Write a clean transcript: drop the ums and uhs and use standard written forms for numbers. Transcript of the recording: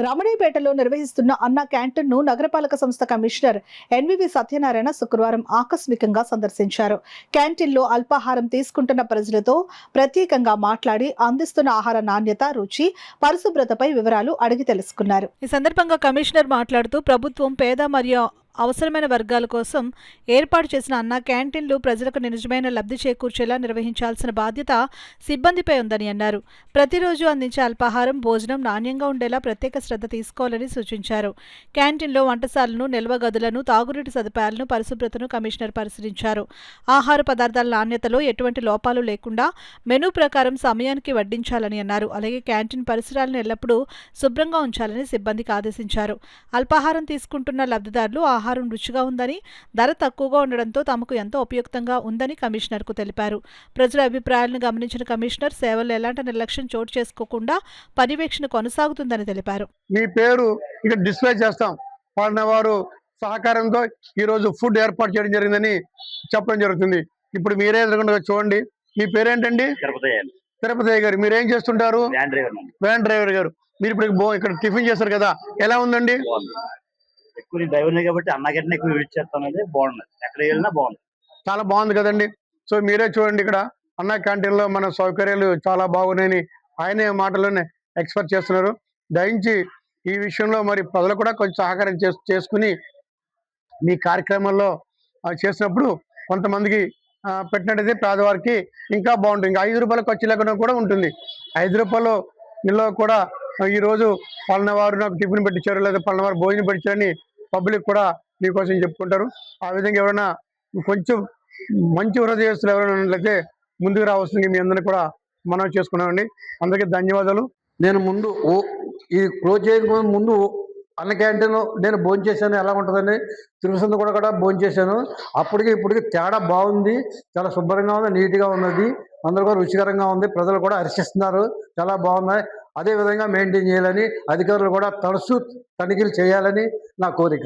రమణీపేటలో నిర్వహిస్తున్న అన్నా క్యాంటీన్ను నగరపాలక సంస్థ కమిషనర్ ఎన్వివి సత్యనారాయణ శుక్రవారం ఆకస్మికంగా సందర్శించారు. క్యాంటీన్లో అల్పాహారం తీసుకుంటున్న ప్రజలతో ప్రత్యేకంగా మాట్లాడి అందిస్తున్న ఆహార నాణ్యత, రుచి, పరిశుభ్రతపై వివరాలు అడిగి తెలుసుకున్నారు. ఈ సందర్భంగా కమిషనర్ మాట్లాడుతూ ప్రభుత్వం పేద మరియు అవసరమైన వర్గాల కోసం ఏర్పాటు చేసిన అన్నా క్యాంటీన్లు ప్రజలకు నిజమైన లబ్ధి చేకూర్చేలా నిర్వహించాల్సిన బాధ్యత సిబ్బందిపై ఉందని అన్నారు. ప్రతిరోజు అందించే అల్పాహారం, భోజనం నాణ్యంగా ఉండేలా ప్రత్యేక శ్రద్ధ తీసుకోవాలని సూచించారు. క్యాంటీన్లో వంటశాలను, నిల్వ గదులను, తాగునీటి సదుపాయాలను, పరిశుభ్రతను కమిషనర్ పరిశీలించారు. ఆహార పదార్థాల నాణ్యతలో ఎటువంటి లోపాలు లేకుండా మెనూ ప్రకారం సమయానికి వడ్డించాలని అన్నారు. అలాగే క్యాంటీన్ పరిసరాలను ఎల్లప్పుడూ శుభ్రంగా ఉంచాలని సిబ్బందికి ఆదేశించారు. అల్పాహారం తీసుకుంటున్న లబ్ధిదారులు ఆహారం రుచిగా ఉందని, ధర తక్కువగా ఉండడంతో తమకు ఎంతో ఉపయుక్తంగా ఉందని కమిషనర్కు తెలిపారు. ప్రజల అభిప్రాయాలను గమనించిన కమిషనర్ సేవల్లో ఎలాంటి నిర్లక్ష్యం చోటు చేసుకోకుండా పర్యవేక్షణ కొనసాగుతుందని తెలిపారు. మీ పేరు ఇక్కడ డిస్ప్లే చేస్తాం. వాళ్ళ వారు సహకారంతో ఈరోజు ఫుడ్ ఏర్పాటు చేయడం జరిగిందని చెప్పడం జరుగుతుంది. ఇప్పుడు మీరే ఎదురుకుండా చూడండి. మీ పేరేంటండి? తిరుపతి గారు. మీరు ఏం చేస్తుంటారు? వ్యాన్ డ్రైవర్ గారు. మీరు ఇప్పుడు ఇక్కడ టిఫిన్ చేస్తారు కదా, ఎలా ఉందండి? ఎక్కువ డ్రైవర్నే కాబట్టి అన్నా క్యాంటీన్ ఎక్కువ యూజ్ చేస్తాను. బాగుంది, ఎక్కడ వెళ్ళినా బాగుంది, చాలా బాగుంది కదండి. సో మీరే చూడండి, ఇక్కడ అన్నా క్యాంటీన్ లో మన సౌకర్యాలు చాలా బాగున్నాయని ఆయనే మాటలోనే ఎక్స్పెక్ట్ చేస్తున్నారు. దయించి ఈ విషయంలో మరి ప్రజలు కూడా కొంచెం సహకారం చేసుకుని మీ కార్యక్రమంలో చేసినప్పుడు కొంతమందికి పెట్టినట్టయితే పేదవారికి ఇంకా బాగుంటుంది. ఇంకా 5 రూపాయలు ఖర్చు లేకుండా కూడా ఉంటుంది. 5 రూపాయలు ఇల్లో కూడా ఈరోజు పలానావారు నాకు టిఫిన్ పెట్టించారు, లేదా పలానావారు భోజనం పెట్టించారని పబ్లిక్ కూడా మీకోసం చెప్పుకుంటారు. ఆ విధంగా ఎవరైనా కొంచెం మంచి హృదయస్తులు ఎవరైనా ఉన్నట్లయితే ముందుకు రావాల్సింది మీ అందరినీ కూడా మనం చేసుకున్నామండి. అందరికీ ధన్యవాదాలు. నేను ముందు ఈ క్లోజ్ చేయక ముందు అన్న క్యాంటీన్లో నేను భోజనం చేశాను. ఎలా ఉంటుందని తిరుపతి కూడా భోజనం చేశాను. అప్పటికి ఇప్పటికి తేడా బాగుంది. చాలా శుభ్రంగా ఉంది, నీట్గా ఉన్నది, అందరూ కూడా రుచికరంగా ఉంది. ప్రజలు కూడా హర్షిస్తున్నారు, చాలా బాగున్నాయి. అదే విధంగా మెయింటైన్ చేయాలని అధికారులు కూడా తరచూ తనిఖీలు చేయాలని నా కోరిక.